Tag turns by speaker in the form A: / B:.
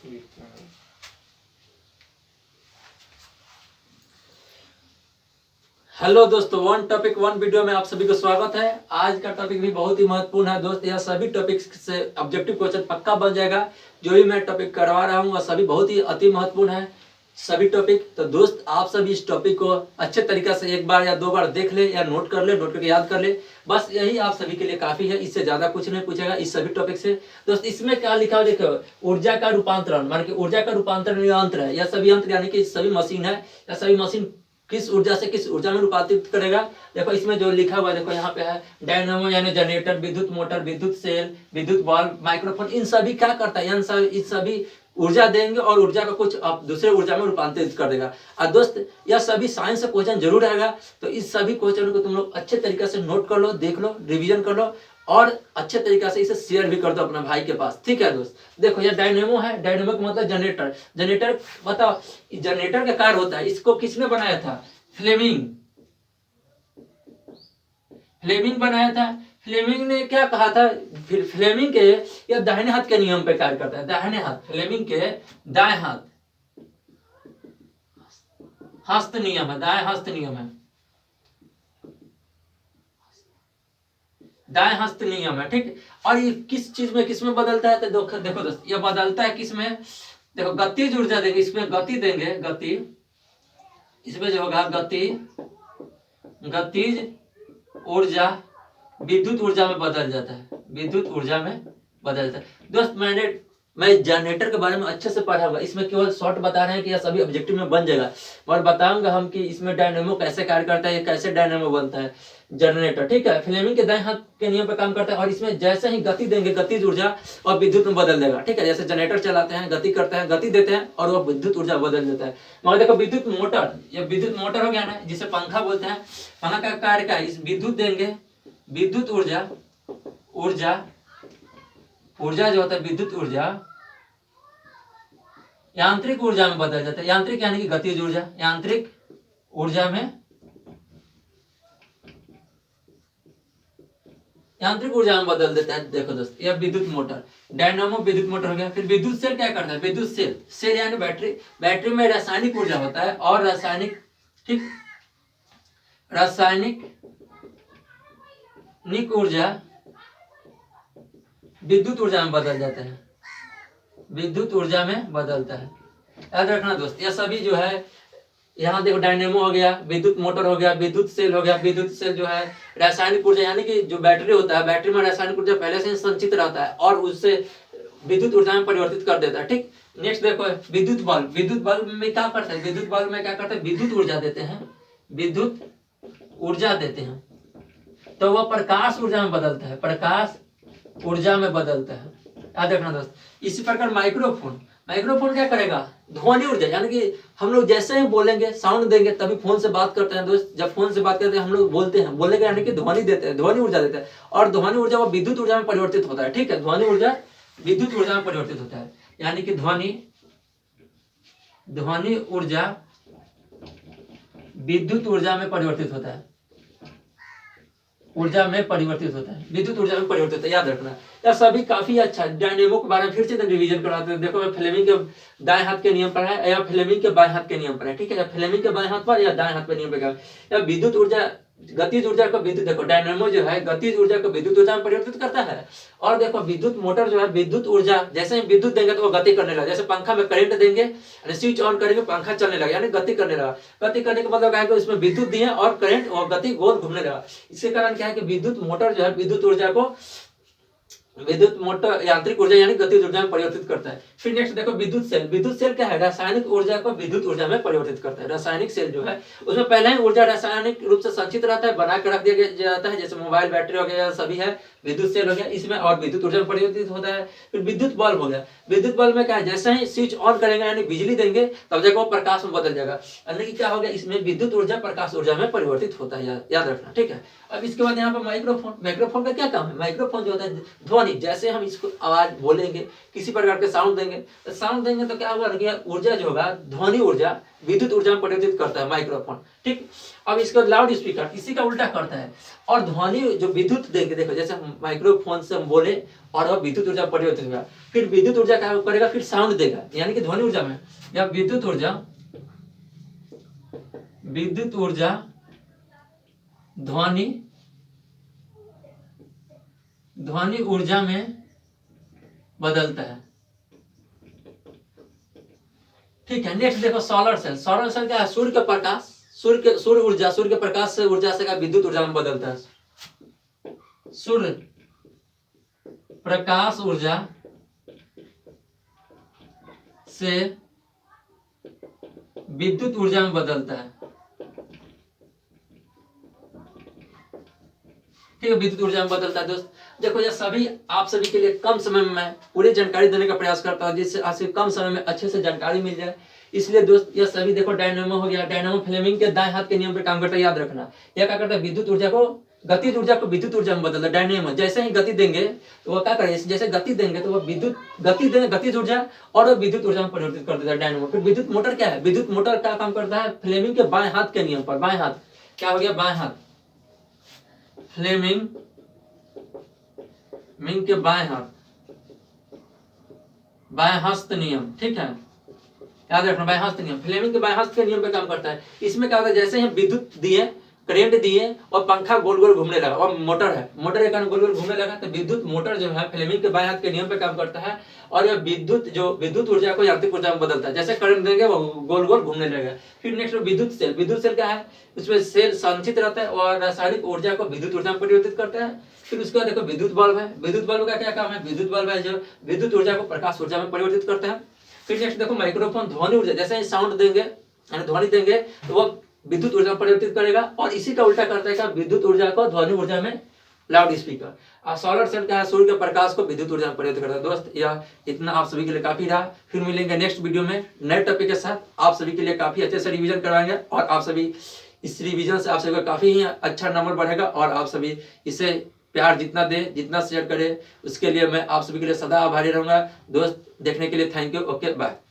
A: Hello दोस्तों, one topic one video में आप सभी को स्वागत है। आज का टॉपिक भी बहुत ही महत्वपूर्ण है दोस्त। यह सभी टॉपिक से ऑब्जेक्टिव क्वेश्चन पक्का बन जाएगा। जो भी मैं टॉपिक करवा रहा हूँ वह सभी बहुत ही अति महत्वपूर्ण है सभी टॉपिक। तो दोस्त आप सभी इस टॉपिक को अच्छे तरीके से एक बार या दो बार देख ले या नोट कर ले, नोट करके याद कर ले। बस यही आप सभी के लिए काफी है, इससे ज्यादा कुछ नहीं पूछेगा इस सभी टॉपिक से। दोस्त इसमें क्या लिखा है देखो, ऊर्जा का रूपांतरण, मान के ऊर्जा का रूपांतरण यंत्र है। यह सभी यंत्र यानी कि सभी मशीन है। यह सभी मशीन किस ऊर्जा से किस ऊर्जा में रूपांतरित करेगा। देखो इसमें जो लिखा हुआ है, देखो यहाँ पे है डायनामो यानी जनरेटर, विद्युत मोटर, विद्युत सेल, विद्युत बल्ब, माइक्रोफोन। इन सभी क्या करता है, इन सभी ऊर्जा देंगे और ऊर्जा को कुछ दूसरे ऊर्जा में रूपांतरित कर देगा। और दोस्त यह सभी साइंस का क्वेश्चन जरूर आएगा। तो इस सभी क्वेश्चन को तुम लोग अच्छे तरीके से नोट कर लो, देख लो, रिविजन कर लो और अच्छे तरीके से इसे शेयर भी कर दो अपने भाई के पास। ठीक है दोस्त, देखो ये डायनेमो है। डायनेमो का मतलब जनरेटर। जनरेटर बताओ, जनरेटर का कार्य होता है, इसको किसने बनाया था? फ्लेमिंग। फ्लेमिंग बनाया था। फ्लेमिंग ने क्या कहा था? फ्लेमिंग के यह दाहिने हाथ के नियम पे कार्य करता है। दाहिने हाथ, फ्लेमिंग के दाएं हाथ हस्त नियम है, दाएं हस्त नियम है, दाएं हस्त नियम है। ठीक। और ये किस चीज में किस में बदलता है? तो देखो दोस्त, ये बदलता है किस में? देखो गतिज ऊर्जा देंगे, इसमें गति देंगे, गति। इसमें जो होगा गति, गतिज ऊर्जा विद्युत ऊर्जा में बदल जाता है, विद्युत ऊर्जा में बदल जाता है। दोस्त मैं जनरेटर के बारे में अच्छे से पढ़ा हुआ, इसमें केवल शॉर्ट बता रहे हैं कि यह सभी ऑब्जेक्टिव में बन जाएगा। और बताऊंगा हम कि इसमें डायनेमो कैसे कार्य करता है, ये कैसे डायनेमो बनता है जनरेटर। ठीक है, फ्लेमिंग के दाएं हाथ के नियम पर काम करता है और इसमें जैसे ही गति देंगे, गतिज ऊर्जा और विद्युत में बदल देगा। ठीक है, जैसे जनरेटर चलाते हैं, गति करते हैं, गति देते हैं और वह विद्युत ऊर्जा बदल देता है। मगर देखो विद्युत मोटर, ये विद्युत मोटर हो गया ना, जिसे पंखा बोलते हैं। पंखा का कार्य क्या है? इस विद्युत देंगे, विद्युत ऊर्जा, ऊर्जा जो होता है विद्युत ऊर्जा यांत्रिक ऊर्जा में बदल जाता है। यांत्रिक यानी कि गतिज ऊर्जा, यांत्रिक ऊर्जा में, यांत्रिक ऊर्जा में बदल देता है। देखो दोस्त, यह विद्युत मोटर, डायनामो विद्युत मोटर हो गया। फिर विद्युत सेल क्या करता है? विद्युत सेल, सेल यानी बैटरी। बैटरी में रासायनिक ऊर्जा होता है और रासायनिक, ठीक, रासायनिक ऊर्जा विद्युत ऊर्जा में बदल जाता है, विद्युत ऊर्जा में बदलता है। याद रखना दोस्त, यह सभी जो है, यहाँ देखो डायनेमो हो गया, विद्युत मोटर हो गया, विद्युत सेल हो गया। विद्युत सेल जो है रासायनिक ऊर्जा यानी कि जो बैटरी होता है, बैटरी में रासायनिक ऊर्जा पहले से संचित रहता है और उससे विद्युत ऊर्जा में परिवर्तित कर देता है। ठीक। नेक्स्ट देखो विद्युत बल्ब। विद्युत बल्ब में क्या करता है? विद्युत बल्ब में क्या करते हैं? विद्युत ऊर्जा देते हैं, विद्युत ऊर्जा देते हैं तो वह प्रकाश ऊर्जा में बदलता है, प्रकाश ऊर्जा में बदलता है। याद रखना दोस्त। इसी प्रकार माइक्रोफोन, माइक्रोफोन क्या करेगा? ध्वनि ऊर्जा यानी कि हम लोग जैसे ही बोलेंगे, साउंड देंगे, तभी फोन से बात करते हैं दोस्त। जब फोन से बात करते हैं हम लोग बोलते हैं, बोलने का यानी कि ध्वनि देते हैं, ध्वनि ऊर्जा देते हैं और ध्वनि ऊर्जा वो विद्युत ऊर्जा में परिवर्तित होता है। ठीक है, ध्वनि ऊर्जा विद्युत ऊर्जा में परिवर्तित होता है यानी कि ध्वनि ऊर्जा विद्युत ऊर्जा में परिवर्तित होता है, ऊर्जा में परिवर्तित होता है, विद्युत ऊर्जा में परिवर्तित होता है। याद रखना यह सभी काफी अच्छा। डायनेमो के बारे में फिर से रिवीजन कराते हैं। देखो मैं फ्लेमिंग के दाएं हाथ के नियम पर है या फ्लेमिंग के बाएं हाथ के नियम पर है। ठीक है, या फ्लेमिंग के बाएं हाथ पर या दाएं हाथ पे नियम पर या विद्युत ऊर्जा, गतिज ऊर्जा को विद्युत, देखो डायनेमो जो है गतिज ऊर्जा को विद्युत ऊर्जा में परिवर्तित करता है। और देखो विद्युत मोटर जो है विद्युत ऊर्जा, जैसे ही विद्युत देंगे तो वो गति करने लगा। जैसे पंखा में करंट देंगे, स्विच ऑन करेंगे, पंखा चलने लगा यानी गति करने लगा। गति करने का मतलब क्या है कि उसमें विद्युत दिए और करंट और गति गोल घूमने लगा। इसके कारण क्या है कि विद्युत मोटर जो है विद्युत ऊर्जा को, विद्युत मोटर यांत्रिक ऊर्जा यानी गतिज ऊर्जा में परिवर्तित करता है। फिर नेक्स्ट देखो विद्युत सेल। विद्युत सेल क्या है? रासायनिक ऊर्जा को विद्युत ऊर्जा में परिवर्तित करता है। रासायनिक सेल जो है उसमें पहले ही ऊर्जा रासायनिक रूप से संचित रहता है, बना के रख दिया जाता है। जैसे मोबाइल बैटरी हो गया, सभी है विद्युत सेल हो गया, इसमें और विद्युत ऊर्जा में परिवर्तित होता है। फिर विद्युत बल्ब हो गया। विद्युत बल्ब में क्या है? जैसे ही स्विच ऑन करेंगे यानी बिजली देंगे तब जाकर वो प्रकाश में बदल जाएगा। यानी कि क्या हो गया? इसमें विद्युत ऊर्जा प्रकाश ऊर्जा में परिवर्तित होता है। याद रखना। ठीक है, अब इसके बाद यहाँ पर माइक्रोफोन। माइक्रोफोन का क्या काम है? माइक्रोफोन जो होता है ध्वनि, जैसे हम इसको आवाज बोलेंगे, किसी प्रकार के साउंड देंगे तो क्या होगा कि ऊर्जा जो होगा ध्वनि ऊर्जा विद्युत ऊर्जा में परिवर्तित करता है माइक्रोफोन। ठीक, अब इसका लाउड स्पीकर इसी का उल्टा करता है। और ध्वनि जो विद्युत देंगे, देखो जैसे माइक्रोफोन से हम बोले और वह विद्युत ऊर्जा परिवर्तित होगा, फिर विद्युत ऊर्जा क्या करेगा, फिर साउंड देगा, यानी कि ध्वनि ऊर्जा में या विद्युत ऊर्जा ध्वनि ऊर्जा में बदलता है। ठीक है, नेक्स्ट देखो सोलर सेल। सोलर सेल क्या है, सूर्य का प्रकाश, सूर्य के प्रकाश से ऊर्जा से विद्युत ऊर्जा में बदलता है। सूर्य प्रकाश ऊर्जा से विद्युत ऊर्जा में बदलता है। ठीक है, विद्युत ऊर्जा में बदलता है। दोस्त देखो, यह सभी आप सभी के लिए कम समय में मैं पूरी जानकारी देने का प्रयास करता हूँ, जिससे आपसे कम समय में अच्छे से जानकारी मिल जाए। इसलिए दोस्त यह सभी देखो, डायनेमो हो गया, डायनेमो फ्लेमिंग के दाएं हाथ के नियम पे काम करता है, याद रखना। यह क्या करता है, विद्युत ऊर्जा को गतिज ऊर्जा को विद्युत ऊर्जा में बदलता है। डायनेमो जैसे ही गति देंगे तो वह क्या करेगा, जैसे गति देंगे तो वह विद्युत गति देंगे, गतिज ऊर्जा, और वह विद्युत ऊर्जा में परिवर्तित कर देता है डायनेमो। फिर विद्युत मोटर क्या है, विद्युत मोटर का काम करता है फ्लेमिंग के बाएं हाथ के नियम पर। बाएं हाथ क्या हो गया, बाएं हाथ फ्लेमिंग के बाएं हस्त नियम। ठीक है, याद रखना, बाएं हस्त नियम फ्लेमिंग के बाएं हस्त के नियम पे काम करता है। इसमें क्या होता है, जैसे ही विद्युत दिए, करंट दिए और पंखा गोल गोल घूमने लगा, और मोटर है, मोटर के कारण गोल गोल घूमने लगा, तो विद्युत मोटर जो है फ्लेमिंग के बाएं हाथ के नियम पे काम करता है, और यह विद्युत ऊर्जा को यांत्रिक ऊर्जा में बदलता है। जैसे करंट देंगे वो गोल गोल घूमने लगेगा। फिर नेक्स्ट विद्युत सेल। विद्युत सेल क्या है, उसमें सेल संचित रहता है और रासायनिक ऊर्जा को विद्युत ऊर्जा में परिवर्तित करता है। फिर उसके बाद देखो विद्युत बल्ब है। विद्युत बल्ब का क्या काम है, विद्युत बल्ब है जो विद्युत ऊर्जा को प्रकाश ऊर्जा में परिवर्तित करता है। फिर नेक्स्ट देखो माइक्रोफोन, ध्वनि ऊर्जा, जैसे ही साउंड देंगे यानी ध्वनि देंगे तो वह विद्युत ऊर्जा में परिवर्तित करेगा, और इसी का उल्टा करता है कि विद्युत ऊर्जा को ध्वनि ऊर्जा में लाउड स्पीकर। और सोलर सेल का है, सूर्य के प्रकाश को विद्युत ऊर्जा में परिवर्तित करता है। दोस्त यह इतना आप सभी के लिए काफी रहा। फिर मिलेंगे नेक्स्ट वीडियो में नए टॉपिक के साथ। आप सभी के लिए काफी अच्छे से रिवीजन करवाएंगे, और आप सभी इस रिवीजन से आप सभी का काफी ही अच्छा नंबर बढ़ेगा, और आप सभी इसे प्यार जितना दे, जितना शेयर करे, उसके लिए मैं आप सभी के लिए सदा आभारी रहूंगा। दोस्त देखने के लिए थैंक यू। Okay, bye.